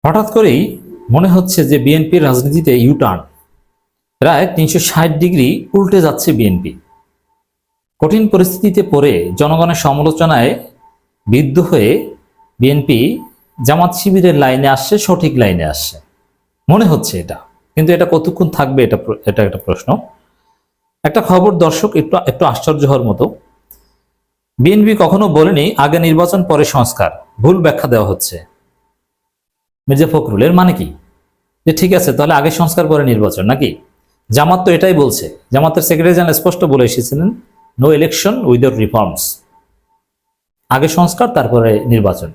হঠাৎ করেই মনে হচ্ছে যে বিএনপির রাজনীতিতে ইউটার্ন, প্রায় 360 ডিগ্রি উল্টে যাচ্ছে বিএনপি। কঠিন পরিস্থিতিতে পড়ে জনগণের সমালোচনায় বিদ্ধ হয়ে বিএনপি জামাত শিবিরের লাইনে আসছে, সঠিক লাইনে আসছে মনে হচ্ছে এটা। কিন্তু এটা কতক্ষণ থাকবে, এটা একটা প্রশ্ন। একটা খবর দর্শক, একটু আশ্চর্য হওয়ার মতো। বিএনপি কখনো বলেনি আগে নির্বাচন পরে সংস্কার, ভুল ব্যাখ্যা দেওয়া হচ্ছে। মির্জা ফখরুল, এর মানে কি? যে ঠিক আছে, তাহলে আগে সংস্কার পরে নির্বাচন নাকি? জামাত তো এটাই বলছে। জামাতের সেক্রেটারি জেনারেল স্পষ্ট বলে এসেছিলেন, নো ইলেকশন উইদাউট রিফর্মস, আগে সংস্কার তারপরে নির্বাচন।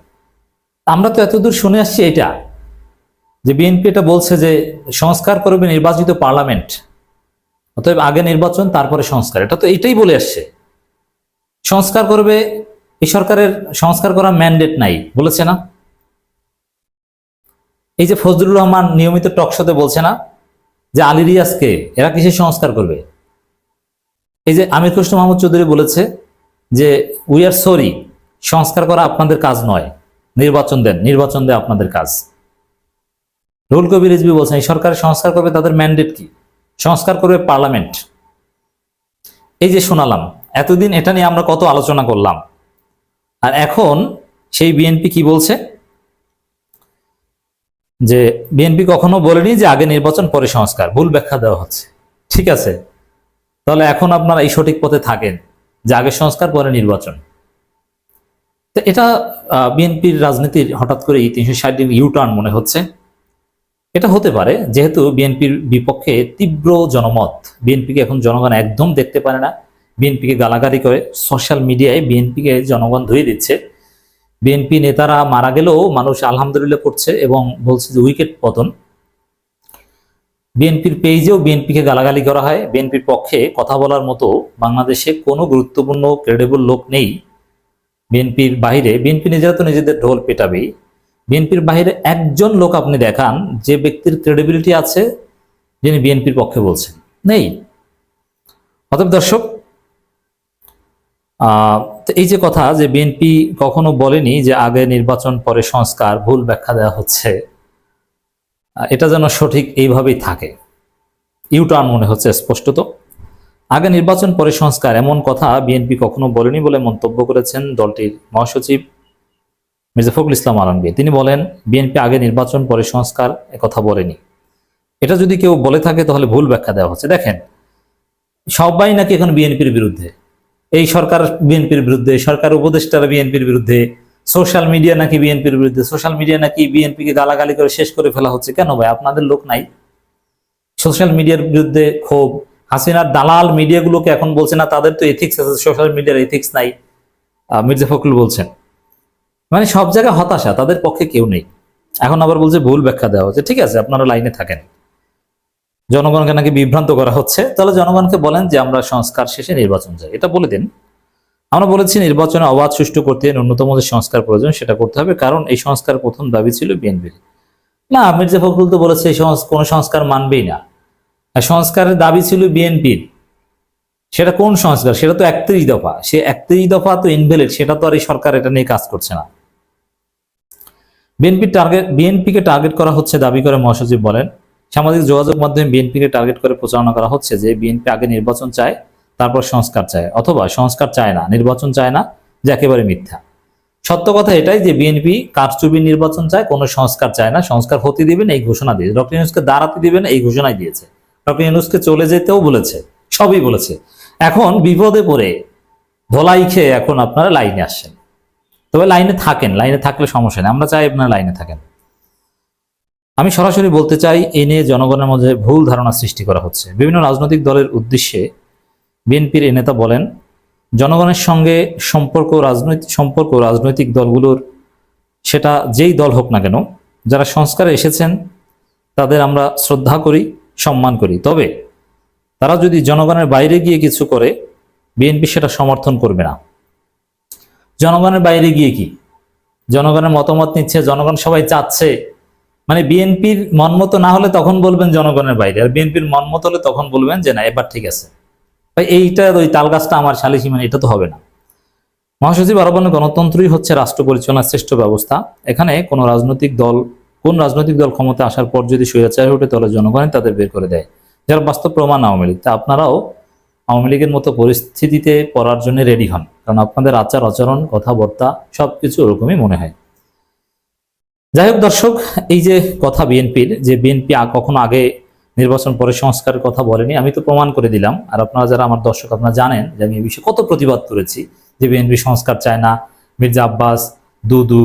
আমরা তো এতদূর শুনে আসছি এটা, যে বিএনপি এটা বলছে যে সংস্কার করবে নির্বাচিত পার্লামেন্ট, অতএব আগে নির্বাচন তারপরে সংস্কার। এটা তো এটাই বলে আসছে। সংস্কার করবে, এই সরকারের সংস্কার করা ম্যান্ডেট নাই বলেছে না? এই যে ফজলুর রহমান নিয়মিত টকশোতে বলছে না যে আলী রিয়াজকে এরা কিসের সংস্কার করবে? এই যে আমির খসরু মাহমুদ চৌধুরী বলেছে যে উই আর সরি, সংস্কার করা আপনাদের কাজ নয়, নির্বাচন দেন, নির্বাচন দেয় আপনাদের কাজ। রুহুল কবির রিজভী বলছেন এই সরকারের সংস্কার করবে, তাদের ম্যান্ডেট কি? সংস্কার করবে পার্লামেন্ট। এই যে শোনালাম, এতদিন এটা নিয়ে আমরা কত আলোচনা করলাম, আর এখন সেই বিএনপি কি বলছে যে বিএনপি কখনো বলেনি যে আগে নির্বাচন পরে সংস্কার, ভুল ব্যাখ্যা দেওয়া হচ্ছে। ঠিক আছে, তাহলে এখন আপনারা এই সঠিক পথে থাকেন যে আগে সংস্কার পরে নির্বাচন। তো এটা বিএনপির রাজনীতির হঠাৎ করে এই 360 ডিগ্রি ইউটার্ন মনে হচ্ছে। এটা হতে পারে যেহেতু বিএনপির বিপক্ষে তীব্র জনমত, বিএনপিকে এখন জনগণ একদম দেখতে পারে না, বিএনপিকে গালাগালি করে, সোশ্যাল মিডিয়ায় বিএনপিকে জনগণ ধুয়ে দিচ্ছে। বিএনপি নেতারা মারা গেলেও মানুষ আলহামদুলিল্লাহ করছে এবং বলছে যে উইকেট পতন। বিএনপির পেজেও বিএনপিকে গালাগালি করা হয়। বিএনপির পক্ষে কথা বলার মতো বাংলাদেশে কোনো গুরুত্বপূর্ণ ক্রেডিবল লোক নেই বিএনপির বাইরে। বিএনপি নিজেরা তো নিজেদের ঢোল পেটাবেই। বিএনপির বাইরে একজন লোক আপনি দেখান যে ব্যক্তির ক্রেডিবিলিটি আছে, যিনি বিএনপির পক্ষে বলছেন, নেই। অতএব দর্শক, এই যে কথা যে বিএনপি কখনো বলেনি যে আগে নির্বাচন পরে সংস্কার, ভুল ব্যাখ্যা দেওয়া হচ্ছে, এটা যেন সঠিক এইভাবেই থাকে। ইউটার্ন মনে হচ্ছে স্পষ্টত। আগে নির্বাচন পরে সংস্কার এমন কথা বিএনপি কখনো বলেনি বলে মন্তব্য করেছেন দলটির মহাসচিব মির্জা ফখরুল ইসলাম আলমগীর। তিনি বলেন, বিএনপি আগে নির্বাচন পরে সংস্কার একথা বলেনি। এটা যদি কেউ বলে থাকে তাহলে ভুল ব্যাখ্যা দেওয়া হচ্ছে। দেখেন, সবাই নাকি এখন বিএনপির বিরুদ্ধে, এই সরকার বিএনপির বিরুদ্ধে, সরকার উপদেষ্টারা বিএনপির বিরুদ্ধে, সোশ্যাল মিডিয়া নাকি বিএনপির বিরুদ্ধে, সোশ্যাল মিডিয়া নাকি বিএনপিকে গালাগালি করে শেষ করে ফেলা হচ্ছে। কেন ভাই, আপনাদের লোক নাই? সোশ্যাল মিডিয়ার বিরুদ্ধে ক্ষোভ, হাসিনার দালাল মিডিয়াগুলোকে এখন বলছে না তাদের তো এথিক্স আছে, সোশ্যাল মিডিয়ার এথিক্স নাই, মির্জা ফখরুল বলছেন। মানে সব জায়গায় হতাশা, তাদের পক্ষে কেউ নেই। এখন আবার বলছে ভুল ব্যাখ্যা দেওয়া হচ্ছে। ঠিক আছে, আপনারা লাইনে থাকেন। জনগণকে নাকি বিভ্রান্ত করা হচ্ছে, তাহলে জনগণকে বলেন যে আমরা সংস্কার শেষে নির্বাচন চাই, এটা বলে দিন। আমরা বলেছি নির্বাচনে অবাধ সুষ্ঠু করতে ন্যূনতম যে সংস্কার প্রয়োজন সেটা করতে হবে, কারণ এই সংস্কার প্রথম দাবি ছিল বিএনপির। না, মির্জা ফখরুল তো বলেছে এই কোনো সংস্কার মানবেই না। আর সংস্কারের দাবি ছিল বিএনপির, সেটা কোন সংস্কার? সেটা তো 31 দফা। সে 31 দফা তো ইনভ্যালিড, সেটা তো আর এই সরকার এটা নিয়ে কাজ করছে না। বিএনপিকে টার্গেট করা হচ্ছে দাবি করে মহাসচিব বলেন। সামাজিক যোগাযোগ মাধ্যমে বিএনপিকে টার্গেট করে প্রচারণা করা হচ্ছে যে বিএনপি আগে নির্বাচন চায় তারপর সংস্কার চায়, অথবা সংস্কার চায় না নির্বাচন চায় না, যে একেবারে মিথ্যা। সত্য কথা এটাই যে বিএনপি কারচুপি নির্বাচন চায়, কোনো সংস্কার চায় না। সংস্কার হতে দিবেন এই ঘোষণা দিয়েছে, ডক্টর ইউনূসকে দাঁড়াতে দিবেন এই ঘোষণাই দিয়েছে, ডক্টর ইউনূসকে চলে যেতেও বলেছে, সবই বলেছে। এখন বিপদে পড়ে ধোলাই খেয়ে এখন আপনারা লাইনে আসছেন। তবে লাইনে থাকেন, লাইনে থাকলে সমস্যা নেই, আমরা চাই আপনারা লাইনে থাকেন। আমি সরাসরি বলতে চাই, এই নিয়ে জনগণের মধ্যে ভুল ধারণা সৃষ্টি করা হচ্ছে। বিভিন্ন রাজনৈতিক দলের উদ্দেশ্যে বিএনপির এই নেতা বলেন, জনগণের সঙ্গে সম্পর্ক রাজনৈতিক দলগুলোর, সেটা যেই দল হোক না কেন, যারা সংস্কারে এসেছেন তাদের আমরা শ্রদ্ধা করি, সম্মান করি। তবে তারা যদি জনগণের বাইরে গিয়ে কিছু করে, বিএনপি সেটা সমর্থন করবে না। জনগণের বাইরে গিয়ে কি? জনগণের মতামত নিচ্ছে, জনগণ সবাই চাচ্ছে, মানে বিএনপির মনমতো না হলে তখন বলবেন জনগণের বাইরে, আর বিএনপির মনমতো হলে তখন বলবেন যে না এবার ঠিক আছে ভাই, এইটা ওই তালগাছটা আমার সালিসি, মানে এটা তো হবে না। মহাসচিব আরো বলেন, গণতন্ত্রই হচ্ছে রাষ্ট্র পরিচালনার শ্রেষ্ঠ ব্যবস্থা। এখানে কোনো রাজনৈতিক দল কোন রাজনৈতিক দল ক্ষমতা আসার পর যদি স্বৈরাচার ওঠে তাহলে জনগণ তাদের বের করে দেয়, যার বাস্তব প্রমাণ আওয়ামী লীগ। তা আপনারাও আওয়ামী লীগের মতো পরিস্থিতিতে পড়ার জন্য রেডি হন, কারণ আপনাদের আচার আচরণ কথাবার্তা সবকিছু ওরকমই মনে হয়। যাই হোক দর্শক, এই যে কথা বিএনপির, যে বিএনপি কখনো আগে নির্বাচন পরে সংস্কারের কথা বলেনি, আমি তো প্রমাণ করে দিলাম। আর আপনারা যারা আমার দর্শক, আপনারা জানেন যে আমি এই বিষয়ে কত প্রতিবাদ করেছি যে বিএনপি সংস্কার চায় না। মির্জা আব্বাস, দুদু,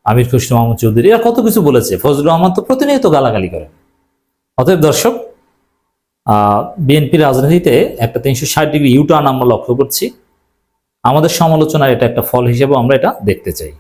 আমির খুশরু মাহমুদ চৌধুরী এরা কত কিছু বলেছে, ফজলুর রহমান তো প্রতিনিয়ত গালাগালি করেন। অতএব দর্শক, বিএনপি রাজনীতিতে একটা 360 ডিগ্রি ইউটার্ন আমরা লক্ষ্য করছি। আমাদের সমালোচনার এটা একটা ফল হিসেবে আমরা এটা দেখতে চাই।